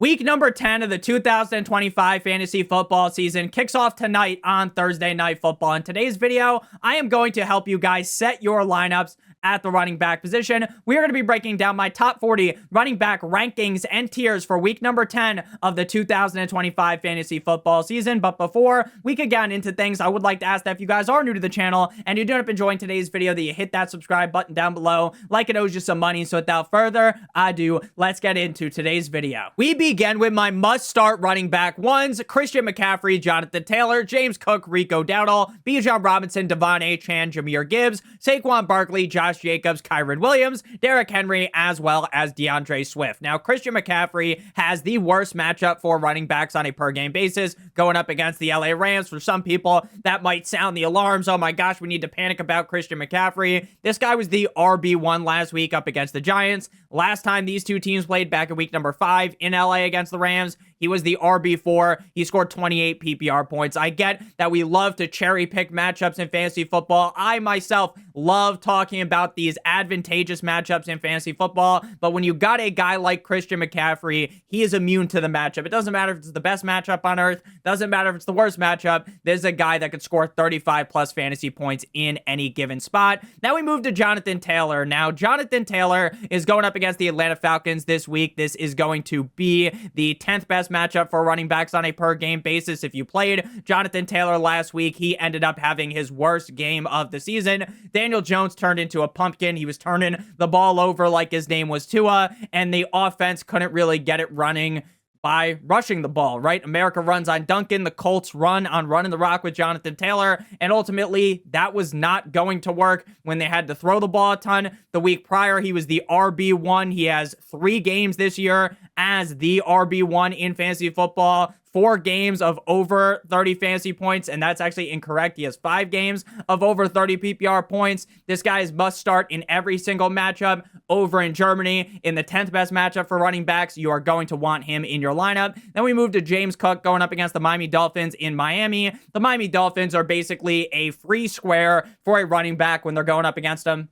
Week number 10 of the 2025 fantasy football season kicks off tonight on Thursday Night Football. In today's video, I am going to help you guys set your lineups at the running back position. We are going to be breaking down my top 40 running back rankings and tiers for week number 10 of the 2025 fantasy football season. But before we could get into things, I would like to ask that if you guys are new to the channel and you do end up enjoying today's video, that you hit that subscribe button down below like it owes you some money. So without further ado, let's get into today's video. We begin with my must-start running back ones: Christian McCaffrey, Jonathan Taylor, James Cook, Rico Dowdle, Bijan Robinson, Devon Achane, Jahmyr Gibbs, Saquon Barkley, Josh Jacobs, Kyren Williams, Derrick Henry, as well as DeAndre Swift. Now, Christian McCaffrey has the worst matchup for running backs on a per-game basis, going up against the LA Rams. For some people, that might sound the alarms. Oh my gosh, we need to panic about Christian McCaffrey. This guy was the RB1 last week up against the Giants. Last time these two teams played, back in week number 5 in LA against the Rams, he was the RB4. He scored 28 PPR points. I get that we love to cherry pick matchups in fantasy football. I myself love talking about these advantageous matchups in fantasy football, but when you got a guy like Christian McCaffrey, he is immune to the matchup. It doesn't matter if it's the best matchup on earth, doesn't matter if it's the worst matchup. There's a guy that could score 35 plus fantasy points in any given spot. Now we move to Jonathan Taylor. Now, Jonathan Taylor is going up against the Atlanta Falcons this week. This is going to be the 10th best matchup for running backs on a per game basis. If you played Jonathan Taylor last week, he ended up having his worst game of the season. Daniel Jones turned into a pumpkin. He was turning the ball over like his name was Tua, and the offense couldn't really get it running by rushing the ball, right? America runs on Duncan. The Colts run on running the rock with Jonathan Taylor. And ultimately, that was not going to work when they had to throw the ball a ton. The week prior, he was the RB1. He has 3 games this year as the RB1 in fantasy football. 4 games of over 30 fantasy points, and that's actually incorrect. He has 5 games of over 30 PPR points. This guy is must start in every single matchup. Over in Germany, in the 10th best matchup for running backs, you are going to want him in your lineup. Then we move to James Cook going up against the Miami Dolphins in Miami. The Miami Dolphins are basically a free square for a running back when they're going up against them.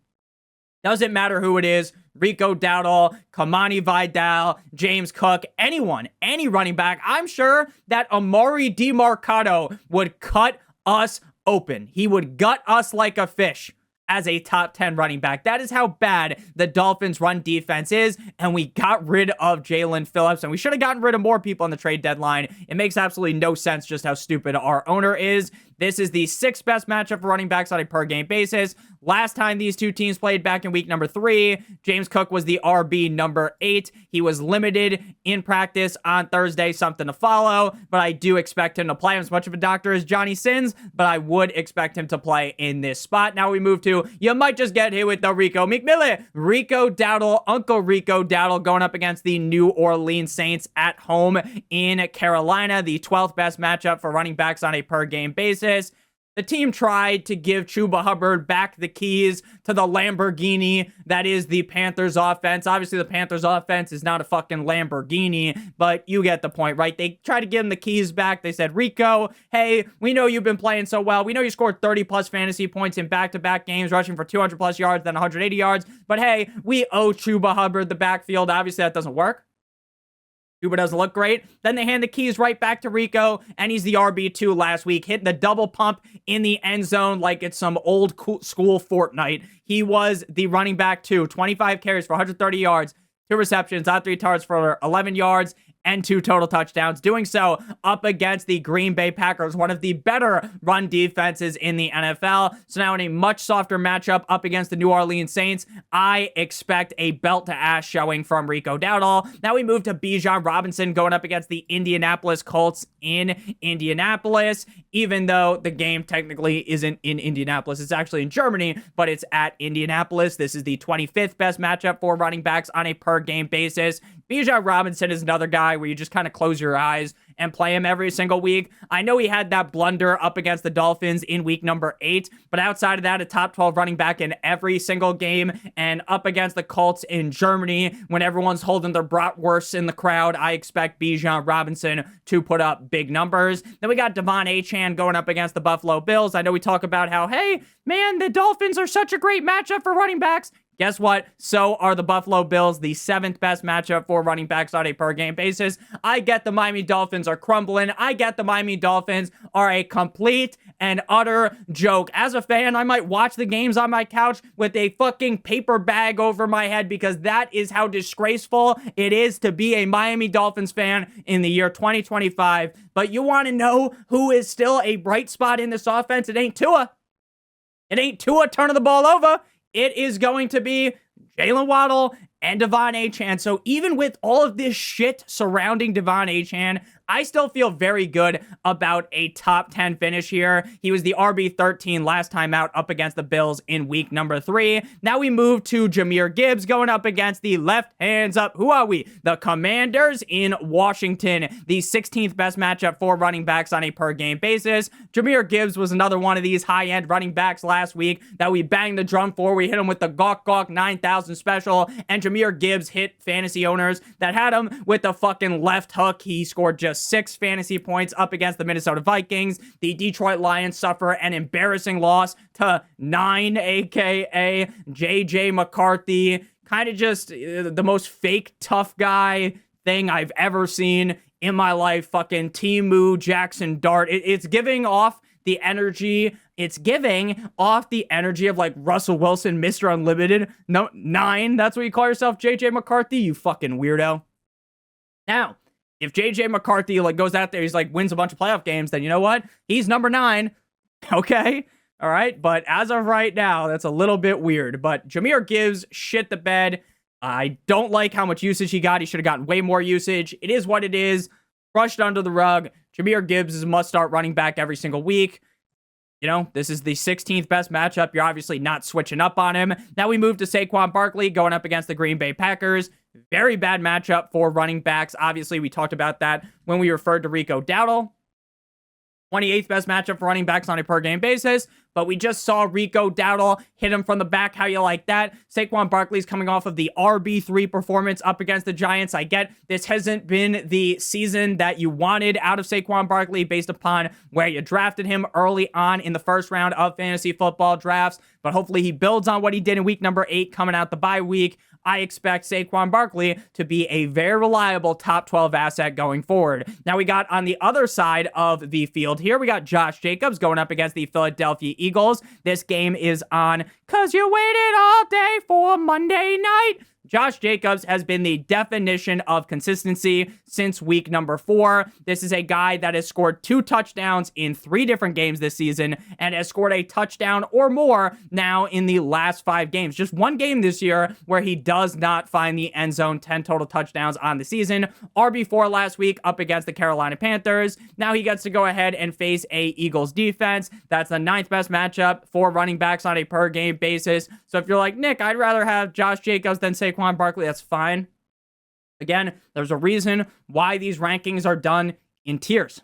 Doesn't matter who it is: Rico Dowdle, Kamani Vidal, James Cook, anyone, any running back. I'm sure that Amari DiMarcado would cut us open. He would gut us like a fish as a top 10 running back. That is how bad the Dolphins' run defense is, and we got rid of Jalen Phillips, and we should have gotten rid of more people on the trade deadline. It makes absolutely no sense just how stupid our owner is. This is the 6th best matchup for running backs on a per-game basis. Last time these two teams played, back in week number 3, James Cook was the RB number 8. He was limited in practice on Thursday, something to follow, but I do expect him to play. I'm as much of a doctor as Johnny Sins, but I would expect him to play in this spot. Now we move to, you might just get hit with the Rico McMillan. Rico Dowdle, Uncle Rico Dowdle, going up against the New Orleans Saints at home in Carolina, the 12th best matchup for running backs on a per-game basis. The team tried to give Chuba Hubbard back the keys to the Lamborghini that is the Panthers offense. Obviously, the Panthers offense is not a fucking Lamborghini, but you get the point, right? They tried to give him the keys back. They said, Rico, hey, we know you've been playing so well. We know you scored 30 plus fantasy points in back-to-back games, rushing for 200 plus yards, then 180 yards. But hey, we owe Chuba Hubbard the backfield. Obviously, that doesn't work. Chuba doesn't look great. Then they hand the keys right back to Rico, and he's the RB2 last week, hitting the double pump in the end zone like it's some old school Fortnite. He was the running back 2, 25 carries for 130 yards, 2 receptions on 3 targets for 11 yards, and 2 total touchdowns, doing so up against the Green Bay Packers, one of the better run defenses in the NFL. So now in a much softer matchup up against the New Orleans Saints, I expect a belt-to-ass showing from Rico Dowdle. Now we move to Bijan Robinson going up against the Indianapolis Colts in Indianapolis, even though the game technically isn't in Indianapolis. It's actually in Germany, but it's at Indianapolis. This is the 25th best matchup for running backs on a per-game basis. Bijan Robinson is another guy where you just kind of close your eyes and play him every single week. I know he had that blunder up against the Dolphins in week number 8, but outside of that, a top 12 running back in every single game, and up against the Colts in Germany, when everyone's holding their bratwursts in the crowd, I expect Bijan Robinson to put up big numbers. Then we got Devon Achane going up against the Buffalo Bills. I know we talk about how, hey, man, the Dolphins are such a great matchup for running backs. Guess what? So are the Buffalo Bills, the 7th best matchup for running backs on a per game basis. I get the Miami Dolphins are crumbling. I get the Miami Dolphins are a complete and utter joke. As a fan, I might watch the games on my couch with a fucking paper bag over my head because that is how disgraceful it is to be a Miami Dolphins fan in the year 2025. But you want to know who is still a bright spot in this offense? It ain't Tua. It ain't Tua turning the ball over. It is going to be Jalen Waddle and Devon Achane. So even with all of this shit surrounding Devon Achane, I still feel very good about a top 10 finish here. He was the RB13 last time out up against the Bills in week number 3. Now we move to Jahmyr Gibbs going up against the left hands up. Who are we? The Commanders in Washington. The 16th best matchup for running backs on a per game basis. Jahmyr Gibbs was another one of these high-end running backs last week that we banged the drum for. We hit him with the Gawk Gawk 9000 special, and Jahmyr Gibbs hit fantasy owners that had him with the fucking left hook. He scored just 6 fantasy points up against the Minnesota Vikings. The Detroit Lions suffer an embarrassing loss to 9, aka JJ McCarthy. Kind of just the most fake tough guy thing I've ever seen in my life. Fucking Timu Jackson Dart. It's giving off the energy. It's giving off the energy of like Russell Wilson, Mr. Unlimited. No, 9. That's what you call yourself, JJ McCarthy, you fucking weirdo. Now, if JJ McCarthy like goes out there, he's like wins a bunch of playoff games, then you know what? He's number 9. Okay. All right. But as of right now, that's a little bit weird. But Jahmyr Gibbs shit the bed. I don't like how much usage he got. He should have gotten way more usage. It is what it is. Brushed under the rug. Jahmyr Gibbs is a must-start running back every single week. You know, this is the 16th best matchup. You're obviously not switching up on him. Now we move to Saquon Barkley going up against the Green Bay Packers. Very bad matchup for running backs. Obviously, we talked about that when we referred to Rico Dowdle. 28th best matchup for running backs on a per game basis, but we just saw Rico Dowdle hit him from the back. How you like that? Saquon Barkley's coming off of the RB3 performance up against the Giants. I get this hasn't been the season that you wanted out of Saquon Barkley based upon where you drafted him early on in the first round of fantasy football drafts, but hopefully he builds on what he did in week number 8 coming out the bye week. I expect Saquon Barkley to be a very reliable top 12 asset going forward. Now we got on the other side of the field here, we got Josh Jacobs going up against the Philadelphia Eagles. This game is on "'Cause You Waited All Day for Monday Night." Josh Jacobs has been the definition of consistency since week number 4. This is a guy that has scored 2 touchdowns in 3 different games this season and has scored a touchdown or more now in the last 5 games. Just one game this year where he does not find the end zone, 10 total touchdowns on the season. RB4 last week up against the Carolina Panthers. Now he gets to go ahead and face a Eagles defense. That's the 9th best matchup for running backs on a per game basis. So if you're like, Nick, I'd rather have Josh Jacobs than Saquon Barkley, that's fine. Again, there's a reason why these rankings are done in tiers,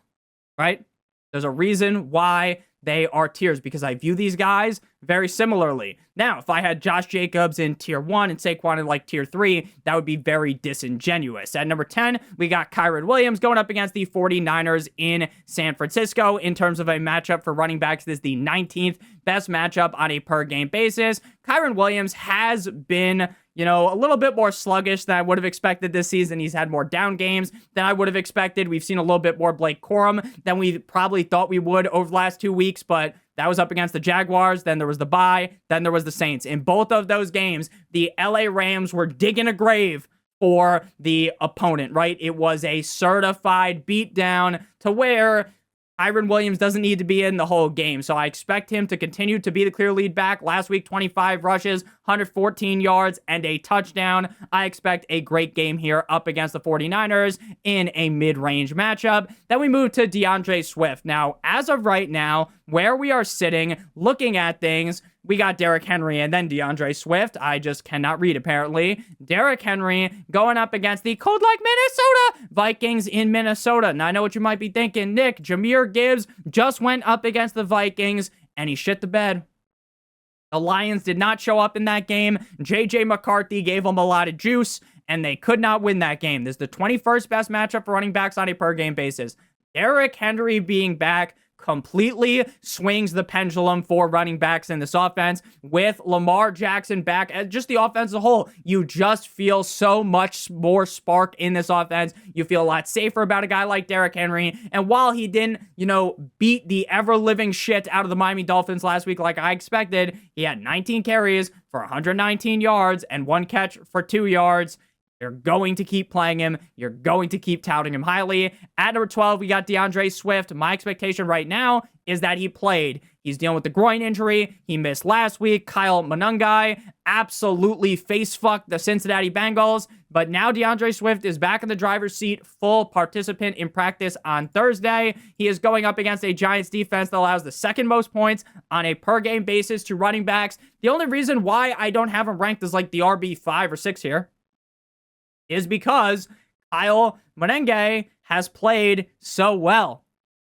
right? There's a reason why they are tiers because I view these guys very similarly. Now, if I had Josh Jacobs in tier 1 and Saquon in like tier 3, that would be very disingenuous. At number 10, we got Kyren Williams going up against the 49ers in San Francisco. In terms of a matchup for running backs, this is the 19th best matchup on a per game basis. Kyren Williams has been, you know, a little bit more sluggish than I would have expected this season. He's had more down games than I would have expected. We've seen a little bit more Blake Corum than we probably thought we would over the last 2 weeks, but that was up against the Jaguars. Then there was the bye. Then there was the Saints. In both of those games, the LA Rams were digging a grave for the opponent, right? It was a certified beatdown to where Kyren Williams doesn't need to be in the whole game. So I expect him to continue to be the clear lead back. Last week, 25 rushes, 114 yards, and a touchdown. I expect a great game here up against the 49ers in a mid-range matchup. Then we move to DeAndre Swift. Now, as of right now, where we are sitting, looking at things, we got Derrick Henry and then DeAndre Swift. I just cannot read, apparently. Derrick Henry going up against the cold like Minnesota Vikings in Minnesota. Now, I know what you might be thinking. Nick, Jahmyr Gibbs just went up against the Vikings, and he shit the bed. The Lions did not show up in that game. JJ McCarthy gave them a lot of juice, and they could not win that game. This is the 21st best matchup for running backs on a per-game basis. Derrick Henry being back completely swings the pendulum for running backs in this offense. With Lamar Jackson back, and just the offense as a whole, you just feel so much more spark in this offense. You feel a lot safer about a guy like Derrick Henry. And while he didn't, beat the ever-living shit out of the Miami Dolphins last week like I expected, he had 19 carries for 119 yards and 1 catch for 2 yards. You're going to keep playing him. You're going to keep touting him highly. At number 12, we got DeAndre Swift. My expectation right now is that he played. He's dealing with the groin injury. He missed last week. Kyle Monangai absolutely face-fucked the Cincinnati Bengals. But now DeAndre Swift is back in the driver's seat, full participant in practice on Thursday. He is going up against a Giants defense that allows the second most points on a per-game basis to running backs. The only reason why I don't have him ranked as like the RB5 or 6 here is because Kyle Monangai has played so well.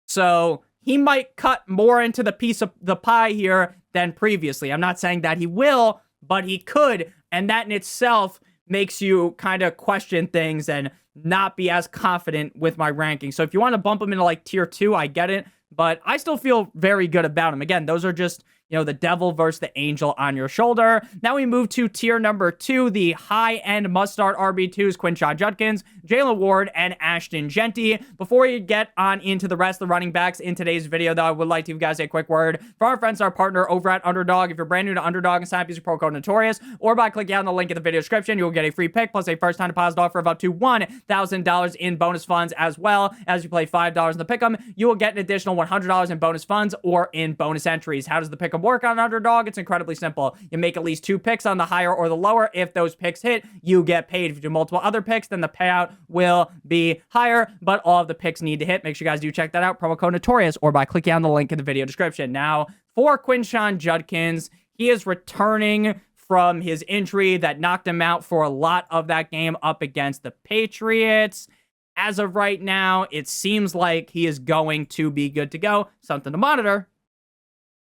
So he might cut more into the piece of the pie here than previously. I'm not saying that he will, but he could. And that in itself makes you kind of question things and not be as confident with my ranking. So if you want to bump him into like tier 2, I get it. But I still feel very good about him. Again, those are just, the devil versus the angel on your shoulder. Now we move to tier number 2, the high-end must-start RB2s, Quinshon Judkins, Jalen Ward, and Ashton Jeanty. Before you get on into the rest of the running backs in today's video, though, I would like to give you guys a quick word for our friends, our partner over at Underdog. If you're brand new to Underdog and sign up using pro code Notorious, or by clicking on the link in the video description, you will get a free pick plus a first-time deposit offer of up to $1,000 in bonus funds, as well as you play $5 in the pick'em, you will get an additional $100 in bonus funds or in bonus entries. How does the pick'em work on Underdog? It's incredibly simple. You make at least 2 picks on the higher or the lower. If those picks hit, you get paid. If you do multiple other picks, then the payout will be higher, but all of the picks need to hit. Make sure you guys do check that out. Promo code Notorious, or by clicking on the link in the video description. Now, for Quinshon Judkins, he is returning from his injury that knocked him out for a lot of that game up against the Patriots. As of right now, it seems like he is going to be good to go. Something to monitor.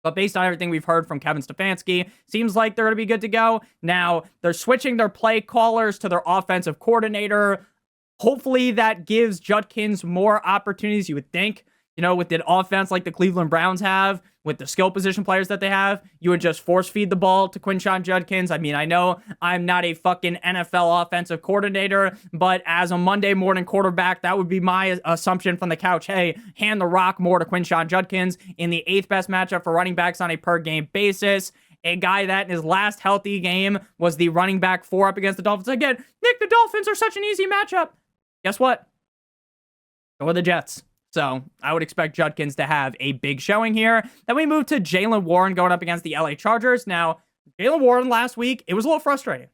But based on everything we've heard from Kevin Stefanski, seems like they're going to be good to go. Now, they're switching their play callers to their offensive coordinator. Hopefully that gives Judkins more opportunities, you would think. With an offense like the Cleveland Browns have, with the skill position players that they have, you would just force feed the ball to Quinshon Judkins. I mean, I know I'm not a fucking NFL offensive coordinator, but as a Monday morning quarterback, that would be my assumption from the couch. Hey, hand the rock more to Quinshon Judkins in the 8th best matchup for running backs on a per game basis. A guy that in his last healthy game was the running back 4 up against the Dolphins. Again, Nick, the Dolphins are such an easy matchup. Guess what? Go with the Jets. So I would expect Judkins to have a big showing here. Then we move to Jalen Warren going up against the LA Chargers. Now, Jalen Warren last week, it was a little frustrating,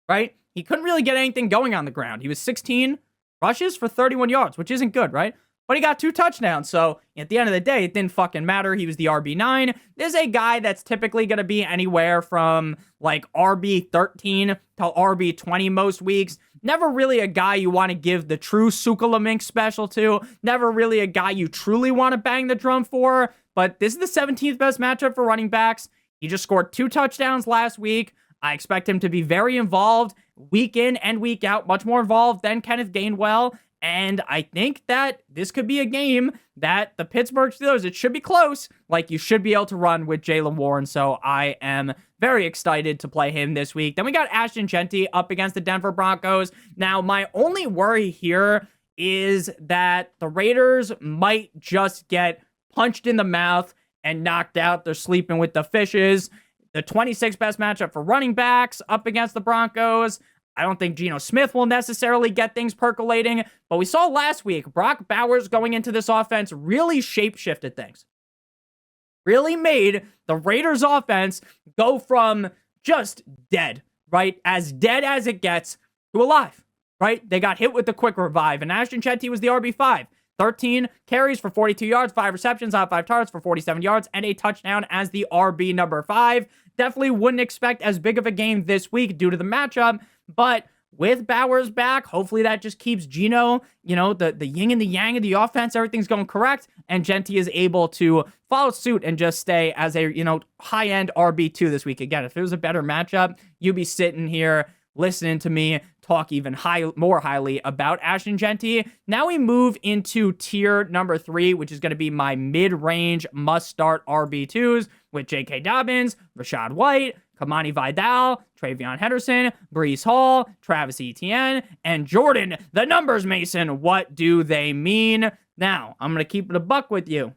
right? He couldn't really get anything going on the ground. He was 16 rushes for 31 yards, which isn't good, right? But he got 2 touchdowns. So at the end of the day, it didn't fucking matter. He was the RB9. This is a guy that's typically going to be anywhere from like RB13 to RB20 most weeks. Never really a guy you want to give the true Sukalamink special to. Never really a guy you truly want to bang the drum for. But this is the 17th best matchup for running backs. He just scored 2 touchdowns last week. I expect him to be very involved week in and week out. Much more involved than Kenneth Gainwell. And I think that this could be a game that the Pittsburgh Steelers, it should be close. Like, you should be able to run with Jalen Warren. So I am very excited to play him this week. Then we got Ashton Jeanty up against the Denver Broncos. Now, my only worry here is that the Raiders might just get punched in the mouth and knocked out. They're sleeping with the fishes. The 26th best matchup for running backs up against the Broncos. I don't think Geno Smith will necessarily get things percolating, but we saw last week, Brock Bowers going into this offense really shape-shifted things. Really made the Raiders offense go from just dead, right? As dead as it gets to alive, right? They got hit with the quick revive, and Ashton Jeanty was the RB5. 13 carries for 42 yards, 5 receptions on 5 targets for 47 yards, and a touchdown as the RB number 5. Definitely wouldn't expect as big of a game this week due to the matchup, but with Bowers back, hopefully that just keeps Geno, the yin and the yang of the offense, everything's going correct, and Jeanty is able to follow suit and just stay as a, high-end RB2 this week. Again, if it was a better matchup, you'd be sitting here listening to me talk even more highly about Ashton Genty. Now we move into tier number 3, which is going to be my mid-range must-start RB2s with J.K. Dobbins, Rachaad White, Kamani Vidal, Travion Henderson, Breece Hall, Travis Etienne, and Jordan, the numbers Mason. What do they mean? Now, I'm going to keep it a buck with you.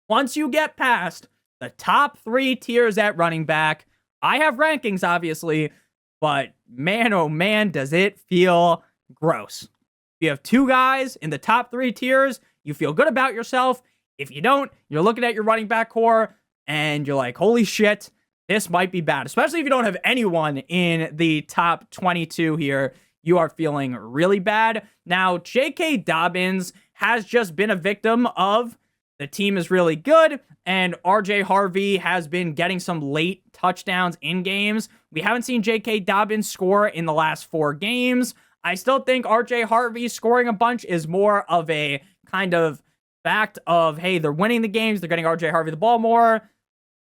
Once you get past the top 3 tiers at running back, I have rankings, obviously, but man, oh man, does it feel gross. If you have 2 guys in the top 3 tiers, you feel good about yourself. If you don't, you're looking at your running back core and you're like, holy shit, this might be bad. Especially if you don't have anyone in the top 22 here, you are feeling really bad. Now, J.K. Dobbins has just been a victim of the team is really good, and RJ Harvey has been getting some late touchdowns in games. We haven't seen J.K. Dobbins score in the last 4 games. I still think RJ Harvey scoring a bunch is more of a kind of fact of, hey, they're winning the games, they're getting RJ Harvey the ball more.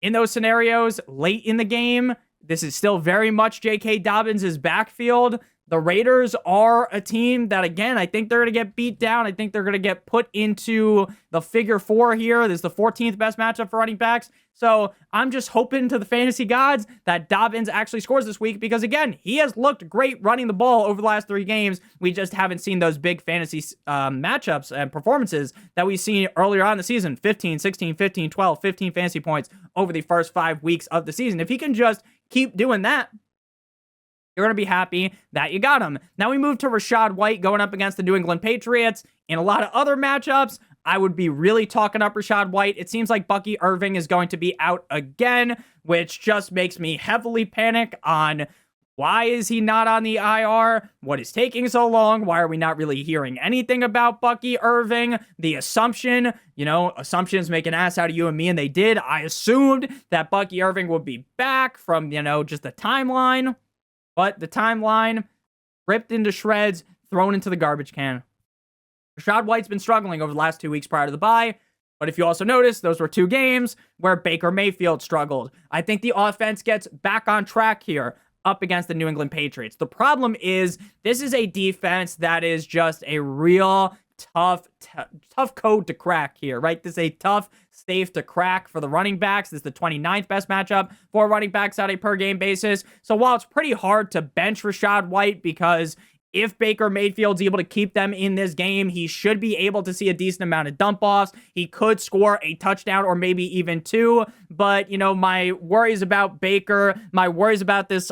In those scenarios, late in the game, this is still very much J.K. Dobbins' backfield. The Raiders are a team that, again, I think they're going to get beat down. I think they're going to get put into the figure 4 here. This is the 14th best matchup for running backs. So I'm just hoping to the fantasy gods that Dobbins actually scores this week because, again, he has looked great running the ball over the last 3 games. We just haven't seen those big fantasy matchups and performances that we've seen earlier on in the season. 15, 16, 15, 12, 15 fantasy points over the first 5 weeks of the season. If he can just keep doing that, you're going to be happy that you got him. Now we move to Rachaad White going up against the New England Patriots. In a lot of other matchups, I would be really talking up Rachaad White. It seems like Bucky Irving is going to be out again, which just makes me heavily panic on why is he not on the IR? What is taking so long? Why are we not really hearing anything about Bucky Irving? The assumption, assumptions make an ass out of you and me, and they did. I assumed that Bucky Irving would be back from, just the timeline. But the timeline ripped into shreds, thrown into the garbage can. Rachaad White's been struggling over the last 2 weeks prior to the bye. But if you also notice, those were 2 games where Baker Mayfield struggled. I think the offense gets back on track here up against the New England Patriots. The problem is this is a defense that is just a real tough code to crack here, right? This is a tough safe to crack for the running backs. This is the 29th best matchup for running backs on a per game basis. So while it's pretty hard to bench Rachaad White because if Baker Mayfield's able to keep them in this game, he should be able to see a decent amount of dump-offs. He could score a touchdown or maybe even 2. But, my worries about Baker, my worries about this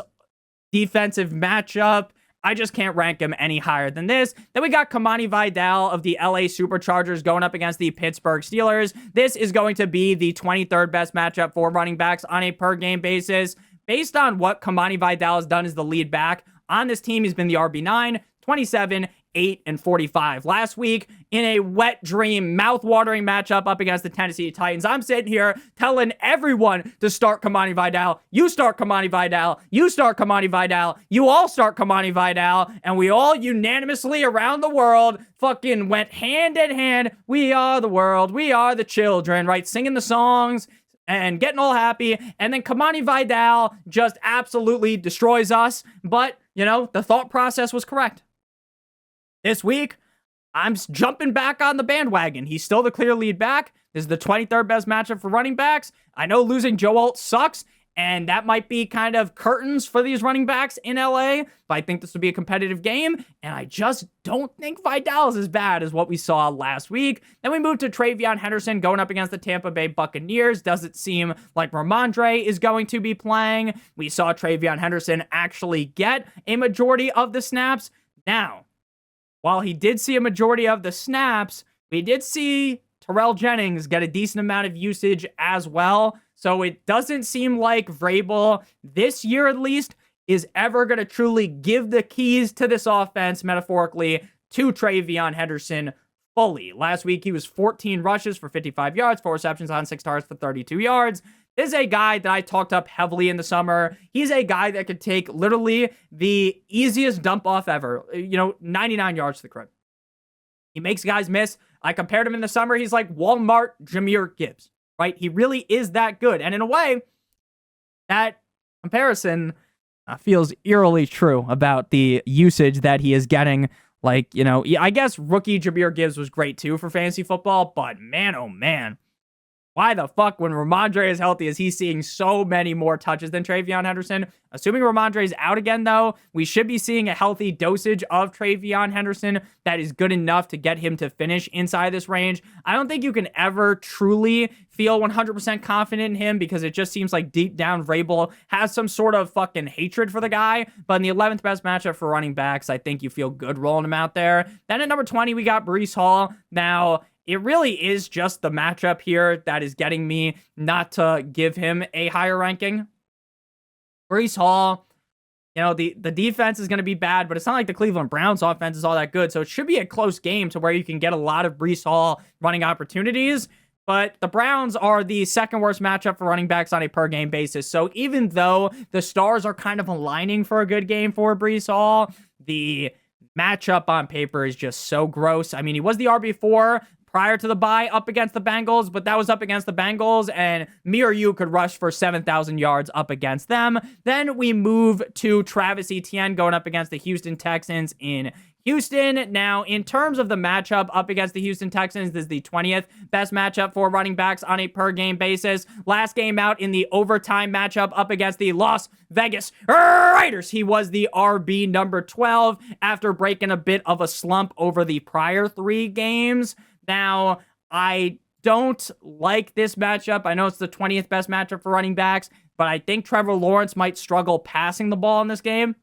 defensive matchup, I just can't rank him any higher than this. Then we got Kamani Vidal of the LA Superchargers going up against the Pittsburgh Steelers. This is going to be the 23rd best matchup for running backs on a per game basis. Based on what Kamani Vidal has done as the lead back on this team, he's been the RB9, 27, 8, and 45. Last week, in a wet dream, mouth-watering matchup up against the Tennessee Titans, I'm sitting here telling everyone to start Kamani Vidal. You start Kamani Vidal. You start Kamani Vidal. You all start Kamani Vidal. And we all unanimously around the world fucking went hand in hand. We are the world. We are the children, right? Singing the songs and getting all happy. And then Kamani Vidal just absolutely destroys us. But, the thought process was correct. This week, I'm jumping back on the bandwagon. He's still the clear lead back. This is the 23rd best matchup for running backs. I know losing Joe Alt sucks, and that might be kind of curtains for these running backs in LA, but I think this will be a competitive game, and I just don't think Vidal is as bad as what we saw last week. Then we move to Travion Henderson going up against the Tampa Bay Buccaneers. Does it seem like Ramondre is going to be playing? We saw Travion Henderson actually get a majority of the snaps. Now, while he did see a majority of the snaps, we did see Terrell Jennings get a decent amount of usage as well. So it doesn't seem like Vrabel, this year at least, is ever going to truly give the keys to this offense, metaphorically, to Travion Henderson fully. Last week, he was 14 rushes for 55 yards, 4 receptions on 6 targets for 32 yards. This is a guy that I talked up heavily in the summer. He's a guy that could take literally the easiest dump off ever. 99 yards to the crib. He makes guys miss. I compared him in the summer. He's like Walmart Jahmyr Gibbs, right? He really is that good. And in a way, that comparison feels eerily true about the usage that he is getting. Like, I guess rookie Jahmyr Gibbs was great too for fantasy football, but man, oh man, why the fuck, when Ramondre is healthy, is he seeing so many more touches than TreVeyon Henderson? Assuming Ramondre is out again, though, we should be seeing a healthy dosage of TreVeyon Henderson that is good enough to get him to finish inside this range. I don't think you can ever truly feel 100% confident in him because it just seems like deep down Vrabel has some sort of fucking hatred for the guy. But in the 11th best matchup for running backs, I think you feel good rolling him out there. Then at number 20, we got Breece Hall. Now, it really is just the matchup here that is getting me not to give him a higher ranking. Breece Hall, the defense is going to be bad, but it's not like the Cleveland Browns offense is all that good. So it should be a close game to where you can get a lot of Breece Hall running opportunities. But the Browns are the second worst matchup for running backs on a per game basis. So even though the stars are kind of aligning for a good game for Breece Hall, the matchup on paper is just so gross. I mean, he was the RB4 prior to the bye up against the Bengals, but that was up against the Bengals, and me or you could rush for 7,000 yards up against them. Then we move to Travis Etienne going up against the Houston Texans in Houston. Now, in terms of the matchup up against the Houston Texans, this is the 20th best matchup for running backs on a per-game basis. Last game out in the overtime matchup up against the Las Vegas Raiders, he was the RB number 12 after breaking a bit of a slump over the prior 3 games. Now, I don't like this matchup. I know it's the 20th best matchup for running backs, but I think Trevor Lawrence might struggle passing the ball in this game.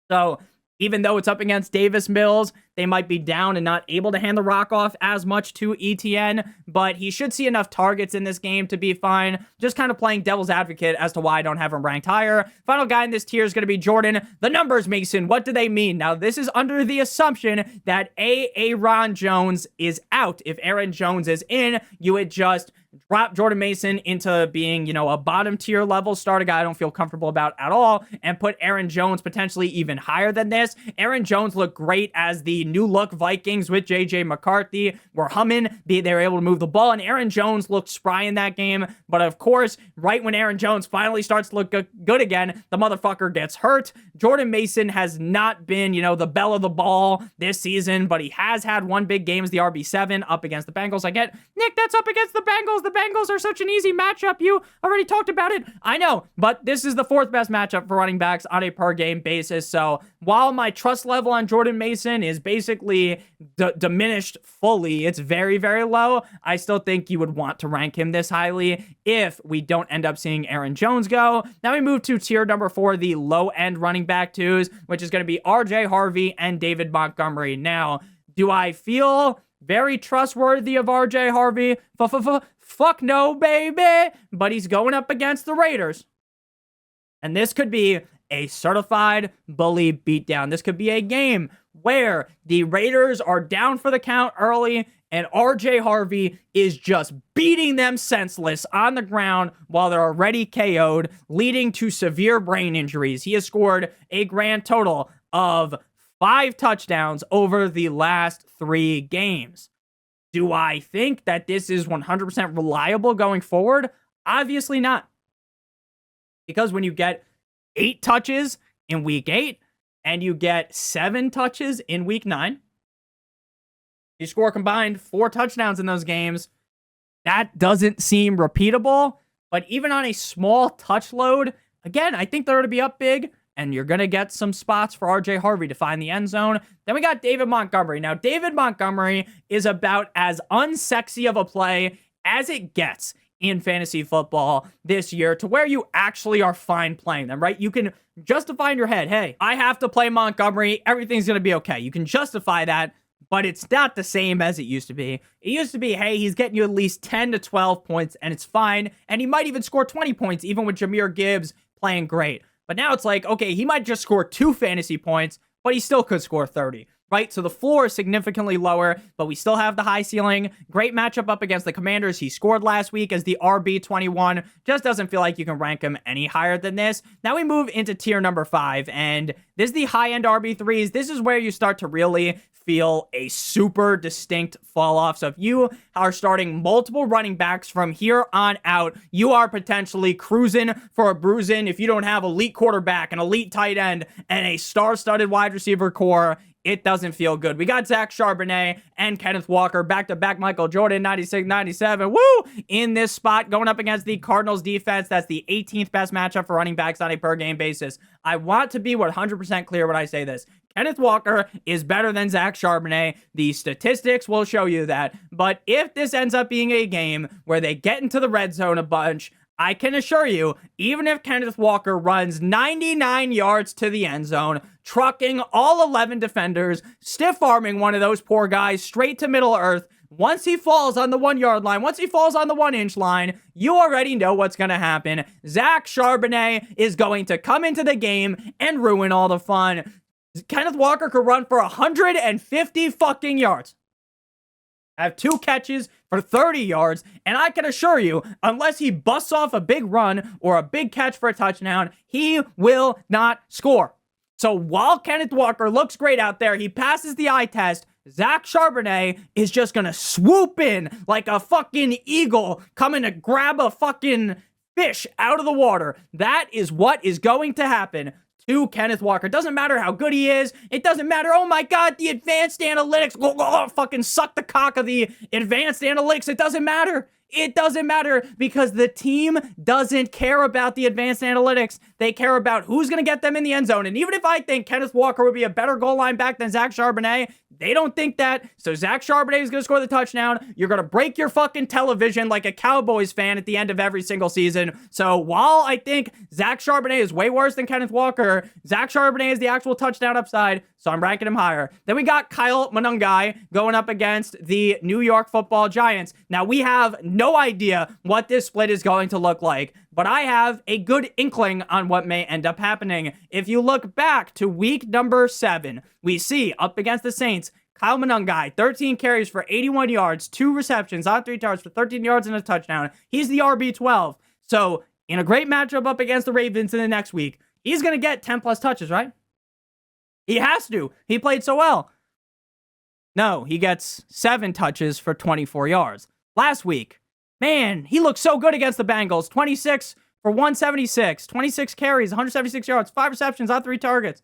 So even though it's up against Davis Mills, they might be down and not able to hand the rock off as much to ETN, but he should see enough targets in this game to be fine. Just kind of playing devil's advocate as to why I don't have him ranked higher. Final guy in this tier is going to be Jordan. The numbers, Mason, what do they mean? Now, this is under the assumption that Aaron Jones is out. If Aaron Jones is in, you would just drop Jordan Mason into being, a bottom tier level starter guy I don't feel comfortable about at all, and put Aaron Jones potentially even higher than this. Aaron Jones looked great as the new look Vikings with JJ McCarthy were humming. They were able to move the ball, and Aaron Jones looked spry in that game. But of course, right when Aaron Jones finally starts to look good again, the motherfucker gets hurt. Jordan Mason has not been, the belle of the ball this season, but he has had one big game as the RB7 up against the Bengals. I get, Nick, that's up against the Bengals. The Bengals are such an easy matchup. You already talked about it. I know, but this is the 4th best matchup for running backs on a per game basis. So while my trust level on Jordan Mason is basically diminished fully, it's very, very low, I still think you would want to rank him this highly if we don't end up seeing Aaron Jones go. Now we move to tier number 4, the low end running back 2s, which is going to be RJ Harvey and David Montgomery. Now, do I feel very trustworthy of RJ Harvey? Fuck no, baby. But he's going up against the Raiders. And this could be a certified bully beatdown. This could be a game where the Raiders are down for the count early and RJ Harvey is just beating them senseless on the ground while they're already KO'd, leading to severe brain injuries. He has scored a grand total of 5 touchdowns over the last 3 games. Do I think that this is 100% reliable going forward? Obviously not. Because when you get 8 touches in week 8 and you get 7 touches in week 9, you score combined 4 touchdowns in those games. That doesn't seem repeatable, but even on a small touch load, again, I think they're going to be up big, and you're going to get some spots for RJ Harvey to find the end zone. Then we got David Montgomery. Now, David Montgomery is about as unsexy of a play as it gets in fantasy football this year, to where you actually are fine playing them, right? You can justify in your head, hey, I have to play Montgomery. Everything's going to be okay. You can justify that, but it's not the same as it used to be. It used to be, hey, he's getting you at least 10 to 12 points, and it's fine. And he might even score 20 points, even with Jahmyr Gibbs playing great. But now it's like, okay, he might just score 2 fantasy points, but he still could score 30. right? So the floor is significantly lower, but we still have the high ceiling. Great matchup up against the Commanders. He scored last week as the RB21. Just doesn't feel like you can rank him any higher than this. Now we move into tier number 5, and this is the high-end RB3s. This is where you start to really feel a super distinct fall off. So if you are starting multiple running backs from here on out, you are potentially cruising for a bruising. If you don't have elite quarterback, an elite tight end, and a star-studded wide receiver core, it doesn't feel good. We got Zach Charbonnet and Kenneth Walker back-to-back Michael Jordan, 96-97, woo, in this spot going up against the Cardinals defense. That's the 18th best matchup for running backs on a per-game basis. I want to be 100% clear when I say this. Kenneth Walker is better than Zach Charbonnet. The statistics will show you that. But if this ends up being a game where they get into the red zone a bunch, I can assure you, even if Kenneth Walker runs 99 yards to the end zone, trucking all 11 defenders, stiff-arming one of those poor guys straight to middle earth, once he falls on the 1-yard line, once he falls on the 1-inch line, you already know what's going to happen. Zach Charbonnet is going to come into the game and ruin all the fun. Kenneth Walker could run for 150 fucking yards. Have 2 catches for 30 yards, and I can assure you, unless he busts off a big run or a big catch for a touchdown, he will not score. So while Kenneth Walker looks great out there, he passes the eye test, Zach Charbonnet is just gonna swoop in like a fucking eagle coming to grab a fucking fish out of the water. That is what is going to happen to Kenneth Walker. It doesn't matter how good he is. It doesn't matter, oh my God, the advanced analytics. Fucking suck the cock of the advanced analytics. It doesn't matter. It doesn't matter because the team doesn't care about the advanced analytics. They care about who's going to get them in the end zone. And even if I think Kenneth Walker would be a better goal line back than Zach Charbonnet, they don't think that. So Zach Charbonnet is going to score the touchdown. You're going to break your fucking television like a Cowboys fan at the end of every single season. So while I think Zach Charbonnet is way worse than Kenneth Walker, Zach Charbonnet is the actual touchdown upside, so I'm ranking him higher. Then we got Kyle Monangai going up against the New York Football Giants. Now we have no idea what this split is going to look like, but I have a good inkling on what may end up happening. If you look back to week number 7, we see up against the Saints, Kyle Monangai, 13 carries for 81 yards, 2 receptions on 3 targets for 13 yards and a touchdown. He's the RB12. So in a great matchup up against the Ravens in the next week, he's going to get 10 plus touches, right? He has to. He played so well. No, he gets 7 touches for 24 yards. Last week, man, he looked so good against the Bengals. 26 for 176, 26 carries, 176 yards, 5 receptions on 3 targets.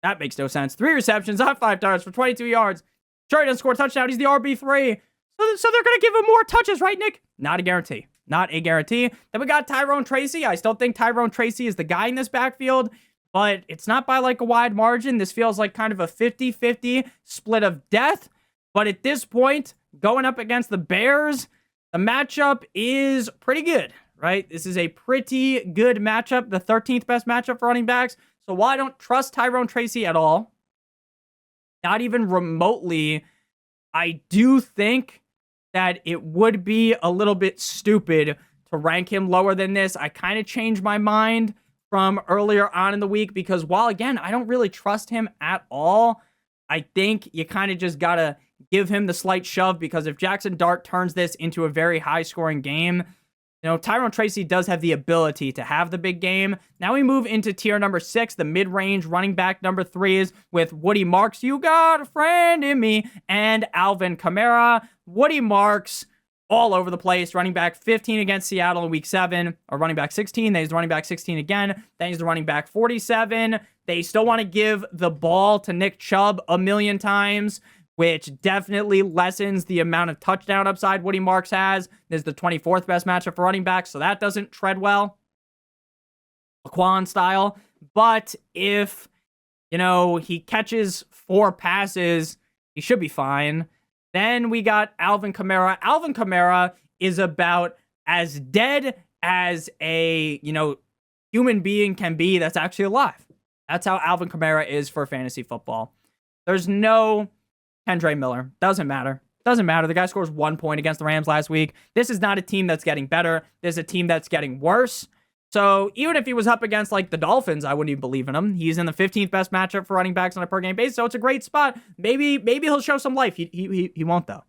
That makes no sense. 3 receptions on 5 targets for 22 yards. Sure, he doesn't score a touchdown. He's the RB3. So they're going to give him more touches, right, Nick? Not a guarantee. Not a guarantee. Then we got Tyrone Tracy. I still think Tyrone Tracy is the guy in this backfield, but it's not by like a wide margin. This feels like kind of a 50-50 split of death. But at this point, going up against the Bears, the matchup is pretty good, right? This is a pretty good matchup, the 13th best matchup for running backs. So while I don't trust Tyrone Tracy at all, not even remotely, I do think that it would be a little bit stupid to rank him lower than this. I kind of changed my mind from earlier on in the week because while, again, I don't really trust him at all, I think you kind of just got to give him the slight shove because if Jackson Dart turns this into a very high-scoring game, you know, Tyrone Tracy does have the ability to have the big game. Now we move into tier number 6, the mid-range running back number 3s with Woody Marks, you got a friend in me, and Alvin Kamara. Woody Marks all over the place. Running back 15 against Seattle in week 7, or running back 16. Then he's the running back 16 again. Then he's the running back 47. They still want to give the ball to Nick Chubb a million times, which definitely lessens the amount of touchdown upside Woody Marks has. This is the 24th best matchup for running backs, so that doesn't tread well. Laquan style. But if, you know, he catches 4 passes, he should be fine. Then we got Alvin Kamara. Alvin Kamara is about as dead as a, you know, human being can be that's actually alive. That's how Alvin Kamara is for fantasy football. There's no Kendre Miller. Doesn't matter. Doesn't matter. The guy scores 1 point against the Rams last week. This is not a team that's getting better. This is a team that's getting worse. So even if he was up against like the Dolphins, I wouldn't even believe in him. He's in the 15th best matchup for running backs on a per game basis, so it's a great spot. Maybe he'll show some life. He won't though.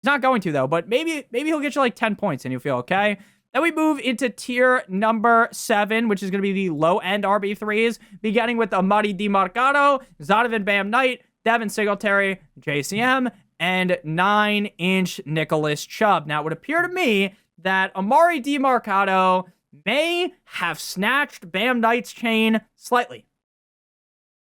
He's not going to though, but maybe he'll get you like 10 points and you'll feel okay. Then we move into tier number 7, which is going to be the low-end RB3s, beginning with Amari DiMarcado, Zonovan Bam Knight, Devin Singletary, JCM, and 9-inch Nicholas Chubb. Now, it would appear to me that Amari DiMarcado may have snatched Bam Knight's chain slightly.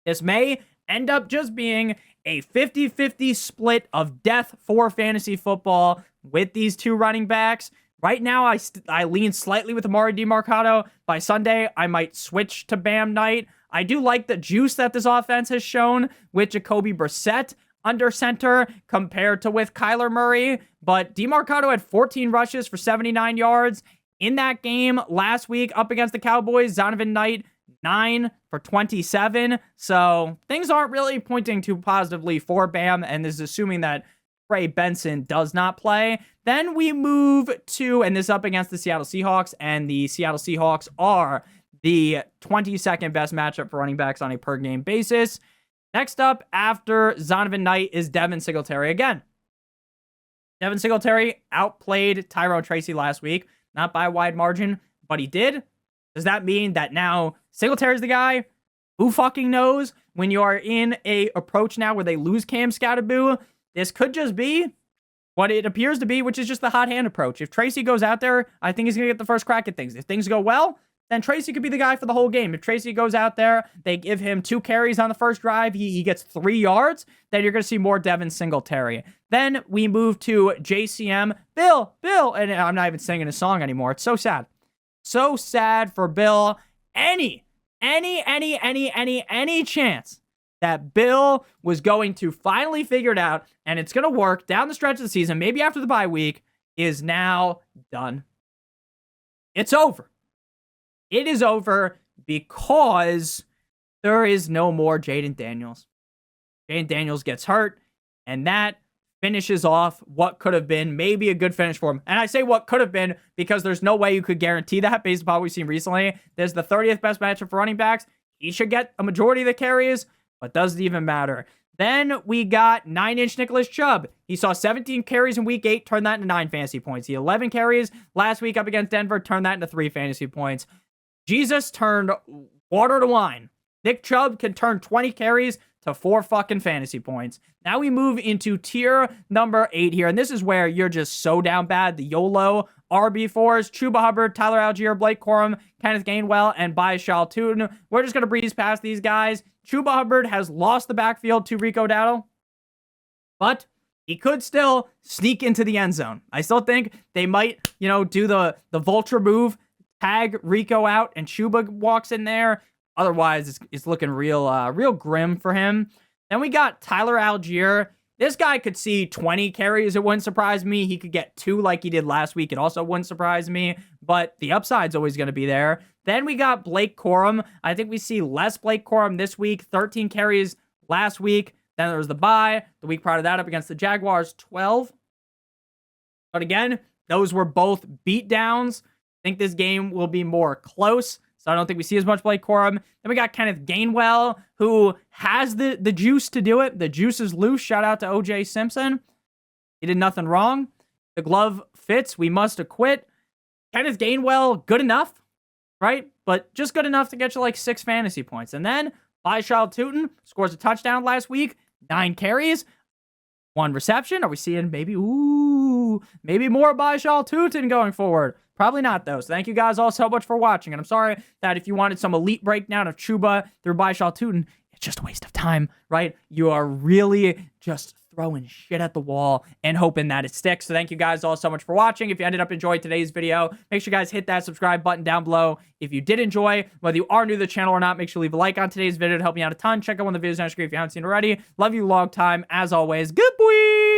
This may end up just being a 50-50 split of death for fantasy football with these two running backs. Right now, I lean slightly with Amari DiMarcado. By Sunday, I might switch to Bam Knight. I do like the juice that this offense has shown with Jacoby Brissett under center compared to with Kyler Murray. But DiMarcado had 14 rushes for 79 yards in that game last week up against the Cowboys. Zonovan Knight, 9 for 27. So things aren't really pointing too positively for Bam, and this is assuming that Trey Benson does not play. Then we move to, and this is up against the Seattle Seahawks, and the Seattle Seahawks are the 22nd best matchup for running backs on a per game basis. Next up after Zonovan Knight is Devin Singletary again. Devin Singletary outplayed Tyrone Tracy last week, not by a wide margin, but he did. Does that mean that now Singletary's the guy? Who fucking knows? When you are in a approach now where they lose Cam Scatterboo, this could just be what it appears to be, which is just the hot hand approach. If Tracy goes out there, I think he's going to get the first crack at things. If things go well, then Tracy could be the guy for the whole game. If Tracy goes out there, they give him 2 carries on the first drive, he gets 3 yards, then you're going to see more Devin Singletary. Then we move to JCM. Bill, and I'm not even singing a song anymore. It's so sad. So sad for Bill. Any chance that Bill was going to finally figure it out, and it's going to work down the stretch of the season, maybe after the bye week, is now done. It's over. It is over because there is no more Jaden Daniels. Jaden Daniels gets hurt, and that finishes off what could have been maybe a good finish for him. And I say what could have been because there's no way you could guarantee that based upon what we've seen recently. There's the 30th best matchup for running backs. He should get a majority of the carries, but does it even matter? Then we got 9-inch Nicholas Chubb. He saw 17 carries in week 8, turned that into 9 fantasy points. He had 11 carries last week up against Denver, turned that into 3 fantasy points. Jesus turned water to wine. Nick Chubb can turn 20 carries to 4 fucking fantasy points. Now we move into tier number 8 here, and this is where you're just so down bad. The YOLO RB4s, Chuba Hubbard, Tyler Algier, Blake Corum, Kenneth Gainwell, and Baishal Tootin. We're just going to breeze past these guys. Chuba Hubbard has lost the backfield to Rico Dowdle, but he could still sneak into the end zone. I still think they might, do the vulture move, tag Rico out, and Chuba walks in there. Otherwise, it's looking real grim for him. Then we got Tyler Algier. This guy could see 20 carries. It wouldn't surprise me. He could get 2 like he did last week. It also wouldn't surprise me. But the upside's always going to be there. Then we got Blake Corum. I think we see less Blake Corum this week. 13 carries last week. Then there was the bye. The week prior to that up against the Jaguars, 12. But again, those were both beatdowns. I think this game will be more close. So I don't think we see as much Blake Corum. Then we got Kenneth Gainwell, who has the juice to do it. The juice is loose. Shout out to OJ Simpson. He did nothing wrong. The glove fits. We must acquit. Kenneth Gainwell, good enough, right? But just good enough to get you like 6 fantasy points. And then Baishal Tootin scores a touchdown last week. 9 carries. 1 reception. Are we seeing maybe more Baishal Tootin going forward? Probably not, though. So thank you guys all so much for watching. And I'm sorry that if you wanted some elite breakdown of Chuba through Baishal Tootin, it's just a waste of time, right? You are really just throwing shit at the wall and hoping that it sticks. So thank you guys all so much for watching. If you ended up enjoying today's video, make sure you guys hit that subscribe button down below. If you did enjoy, whether you are new to the channel or not, make sure you leave a like on today's video to help me out a ton. Check out one of the videos on the screen if you haven't seen already. Love you long time. As always, good boy!